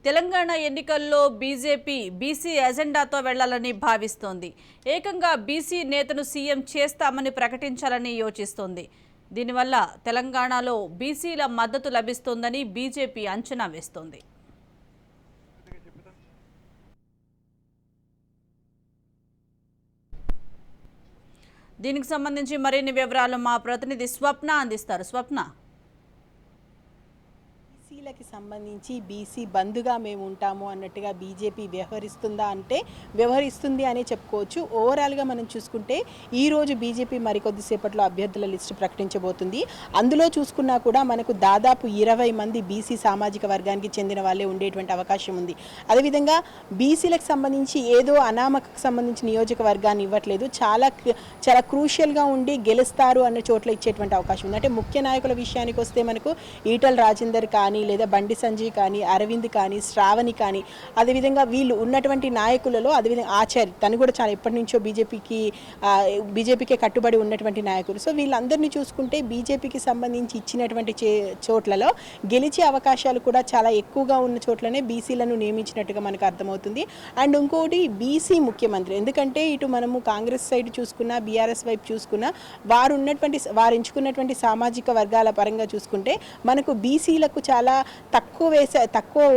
తెలంగాణ ఎన్నికల్లో BJP BC ఎజెండాతో వెళ్లాలని భావిస్తోంది. ఏకంగా బీసీ నేతను సీఎం చేస్తామని ప్రకటించాలని యోచిస్తోంది. దీనివల్ల తెలంగాణలో బీసీల మద్దతు లభిస్తుందని బీజేపీ అంచనా వేస్తోంది. దీనికి సంబంధించి మరిన్ని వివరాలు మా ప్రతినిధి స్వప్న అందిస్తారు. స్వప్న, బీసీలకి సంబంధించి బీసీ బంధుగా మేము ఉంటాము అన్నట్టుగా బీజేపీ వ్యవహరిస్తుందా అంటే వ్యవహరిస్తుంది అనే చెప్పుకోవచ్చు. ఓవరాల్గా మనం చూసుకుంటే ఈరోజు బీజేపీ మరికొద్దిసేపట్లో అభ్యర్థుల లిస్టు ప్రకటించబోతుంది. అందులో చూసుకున్నా కూడా మనకు దాదాపు 20 మంది బీసీ సామాజిక వర్గానికి చెందిన వాళ్ళే ఉండేటువంటి అవకాశం ఉంది. అదేవిధంగా బీసీలకు సంబంధించి ఏదో అనామకకు సంబంధించి నియోజకవర్గాన్ని ఇవ్వట్లేదు, చాలా క్రూషియల్గా ఉండి గెలుస్తారు అన్న చోట్ల ఇచ్చేటువంటి అవకాశం ఉంది. అంటే ముఖ్య నాయకుల విషయానికి వస్తే మనకు ఈటల రాజేందర్ కానీ, లేదా బండి సంజయ్ కానీ, అరవింద్ కానీ, శ్రావణి కానీ, అదేవిధంగా వీళ్ళు ఉన్నటువంటి నాయకులలో అదేవిధంగా ఆచార్య తను కూడా చాలా ఎప్పటి నుంచో బీజేపీకే కట్టుబడి ఉన్నటువంటి నాయకులు. సో వీళ్ళందరినీ చూసుకుంటే బీజేపీకి సంబంధించి ఇచ్చినటువంటి చోట్లలో గెలిచే అవకాశాలు కూడా చాలా ఎక్కువగా ఉన్న చోట్లనే బీసీలను నియమించినట్టుగా మనకు అర్థమవుతుంది. అండ్ ఇంకోటి బీసీ ముఖ్యమంత్రి, ఎందుకంటే ఇటు మనము కాంగ్రెస్ సైడ్ చూసుకున్నా, బీఆర్ఎస్ వైపు చూసుకున్నా, వారు ఎంచుకున్నటువంటి సామాజిక వర్గాల పరంగా చూసుకుంటే మనకు బీసీలకు చాలా తక్కువ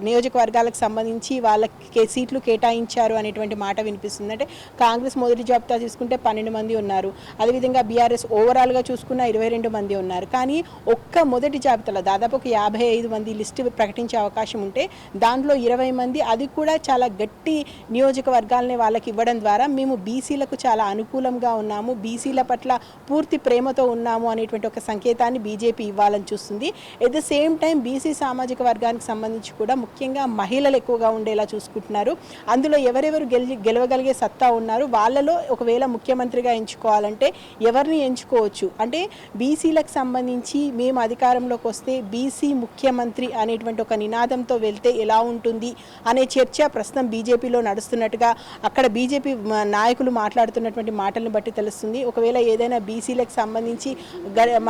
నియోజకవర్గాలకు సంబంధించి వాళ్ళకి సీట్లు కేటాయించారు అనేటువంటి మాట వినిపిస్తుంది. అంటే కాంగ్రెస్ మొదటి జాబితా చూసుకుంటే 12 మంది ఉన్నారు, అదేవిధంగా బీఆర్ఎస్ ఓవరాల్గా చూసుకున్న 22 మంది ఉన్నారు. కానీ ఒక్క మొదటి జాబితాలో దాదాపు ఒక 55 మంది లిస్టు ప్రకటించే అవకాశం ఉంటే దాంట్లో 20 మంది, అది కూడా చాలా గట్టి నియోజకవర్గాలని వాళ్ళకి ఇవ్వడం ద్వారా మేము బీసీలకు చాలా అనుకూలంగా ఉన్నాము, బీసీల పట్ల పూర్తి ప్రేమతో ఉన్నాము అనేటువంటి ఒక సంకేతాన్ని బీజేపీ ఇవ్వాలని చూస్తుంది. At the same time BC సామాజిక వర్గానికి సంబంధించి కూడా ముఖ్యంగా మహిళలు ఎక్కువగా ఉండేలా చూసుకుంటున్నారు. అందులో ఎవరెవరు గెలవగలిగే సత్తా ఉన్నారు, వాళ్ళలో ఒకవేళ ముఖ్యమంత్రిగా ఎంచుకోవాలంటే ఎవరిని ఎంచుకోవచ్చు అంటే బీసీలకు సంబంధించి మేము అధికారంలోకి వస్తే బీసీ ముఖ్యమంత్రి అనేటువంటి ఒక నినాదంతో వెళ్తే ఎలా ఉంటుంది అనే చర్చ ప్రస్తుతం బీజేపీలో నడుస్తున్నట్టుగా అక్కడ బీజేపీ నాయకులు మాట్లాడుతున్నటువంటి మాటలను బట్టి తెలుస్తుంది. ఒకవేళ ఏదైనా బీసీలకు సంబంధించి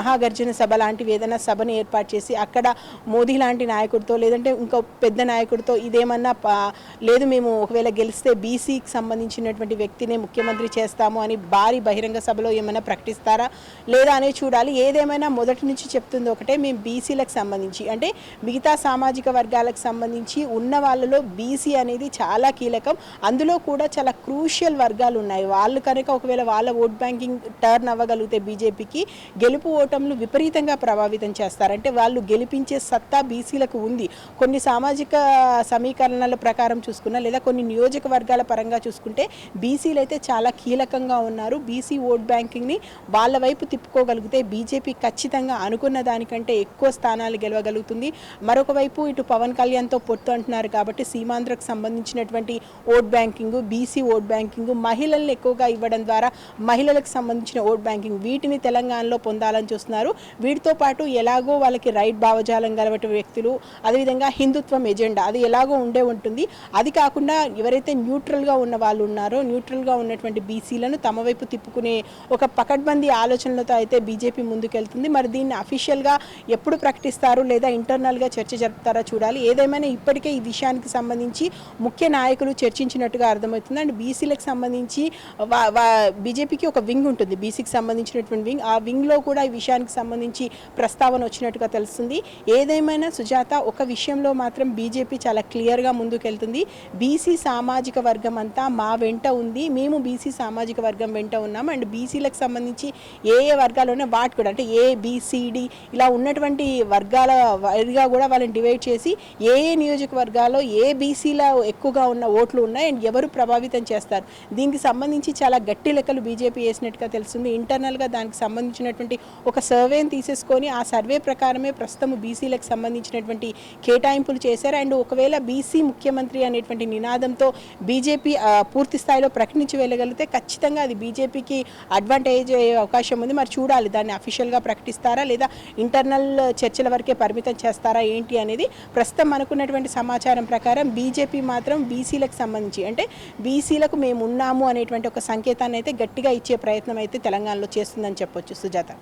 మహాగర్జన సభ లాంటివి ఏదైనా సభను ఏర్పాటు చేసి అక్కడ మోదీ లాంటి నాయకుడితో లేదంటే ఇంకో పెద్ద నాయకుడితో ఇదేమన్నా లేదు మేము ఒకవేళ గెలిస్తే బీసీకి సంబంధించినటువంటి వ్యక్తినే ముఖ్యమంత్రి చేస్తాము అని భారీ బహిరంగ సభలో ఏమైనా ప్రకటిస్తారా లేదా అనేది చూడాలి. ఏదేమైనా మొదటి నుంచి చెప్తుంది ఒకటే, మేము బీసీలకు సంబంధించి అంటే మిగతా సామాజిక వర్గాలకు సంబంధించి ఉన్న వాళ్ళలో బీసీ అనేది చాలా కీలకం. అందులో కూడా చాలా క్రూషియల్ వర్గాలు ఉన్నాయి. వాళ్ళు కనుక ఒకవేళ వాళ్ళ ఓట్ బ్యాంకింగ్ టర్న్ అవ్వగలిగితే బీజేపీకి గెలుపు ఓటములు విపరీతంగా ప్రభావితం చేస్తారు. అంటే వాళ్ళు గెలిపించే సత్తా బీసీలకు ఉంది. కొన్ని సామాజిక సమీకరణల ప్రకారం చూసుకున్నా లేదా కొన్ని నియోజకవర్గాల పరంగా చూసుకుంటే బీసీలు అయితే చాలా కీలకంగా ఉన్నారు. బీసీ ఓట్ బ్యాంకింగ్ని వాళ్ళ వైపు తిప్పుకోగలిగితే బీజేపీ ఖచ్చితంగా అనుకున్న దానికంటే ఎక్కువ స్థానాలు గెలవగలుగుతుంది. మరొక వైపు ఇటు పవన్ కళ్యాణ్తో పొత్తు అంటున్నారు కాబట్టి సీమాంధ్రకు సంబంధించినటువంటి vote banking, BC vote banking, మహిళలను ఎక్కువగా ఇవ్వడం ద్వారా మహిళలకు సంబంధించిన ఓట్ బ్యాంకింగ్ వీటిని తెలంగాణలో పొందాలని చూస్తున్నారు. వీటితో పాటు ఎలాగో వాళ్ళకి రైట్ భావజాలం గలవటి వ్యక్తులు, అదేవిధంగా హిందుత్వం ఎజెండా అది ఎలాగో ఉంటుంది. అది కాకుండా ఎవరైతే న్యూట్రల్గా ఉన్న వాళ్ళు ఉన్నారో న్యూట్రల్గా ఉన్నటువంటి బీసీలను తమ వైపు తిప్పుకునే ఒక పకడ్బందీ ఆలోచనలతో అయితే బీజేపీ ముందుకెళ్తుంది. మరి దీన్ని అఫీషియల్గా ఎప్పుడు ప్రకటిస్తారు లేదా ఇంటర్నల్గా చర్చ జరుపుతారో చూడాలి. ఏదేమైనా ఇప్పటికే ఈ విషయానికి సంబంధించి ముఖ్య నాయకులు చర్చించినట్టుగా అర్థమవుతుంది. అండ్ బీసీలకు సంబంధించి బీజేపీకి ఒక వింగ్ ఉంటుంది, బీసీకి సంబంధించినటువంటి వింగ్. ఆ వింగ్లో కూడా ఈ విషయానికి సంబంధించి ప్రస్తావన వచ్చినట్టుగా తెలుస్తుంది. ఏదేమైనా సుజాత, ఒక విషయంలో మాత్రం బీజేపీ చాలా క్లియర్గా ముందుకెళ్తుంది. బీసీ సామాజిక వర్గం అంతా మా వెంట ఉంది, మేము బీసీ సామాజిక వర్గం వెంట ఉన్నాము. అండ్ బీసీలకు సంబంధించి ఏ వర్గాలు ఉన్నాయి వాటి కూడా అంటే ఏబిసిడి ఇలా ఉన్నటువంటి వర్గాల వారిగా కూడా వాళ్ళని డివైడ్ చేసి ఏ నియోజకవర్గాల్లో ఏ బీసీలో ఎక్కువగా ఉన్న ఓట్లు ఉన్నాయి అండ్ ఎవరు ప్రభావితం చేస్తారు దీనికి సంబంధించి చాలా గట్టి లెక్కలు బీజేపీ వేసినట్టుగా తెలుస్తుంది. ఇంటర్నల్గా దానికి సంబంధించినటువంటి ఒక సర్వేని తీసేసుకొని ఆ సర్వే ప్రకారమే ప్రస్తుతం బీసీలకు సంబంధించినటువంటి కేటాయింపులు చేశారు. అండ్ ఒకవేళ బీసీ ముఖ్యమంత్రి అనేటువంటి నినాదంతో బీజేపీ పూర్తి స్థాయిలో ప్రకటించి వెళ్ళగలిగితే ఖచ్చితంగా అది బీజేపీకి అడ్వాంటేజ్ అయ్యే అవకాశం ఉంది. మరి చూడాలి దాన్ని అఫీషియల్గా ప్రకటిస్తారా లేదా ఇంటర్నల్ చర్చల వరకే పరిమితం చేస్తారా ఏంటి అనేది. ప్రస్తుతం అనుకున్నటువంటి సమాచారం ప్రకారం బీజేపీ మాత్రం బీసీలకు సంబంధించి అంటే బీసీలకు మేము ఉన్నాము అనేటువంటి ఒక సంకేతాన్ని అయితే గట్టిగా ఇచ్చే ప్రయత్నం అయితే తెలంగాణలో చేస్తుందని చెప్పొచ్చు సుజాత.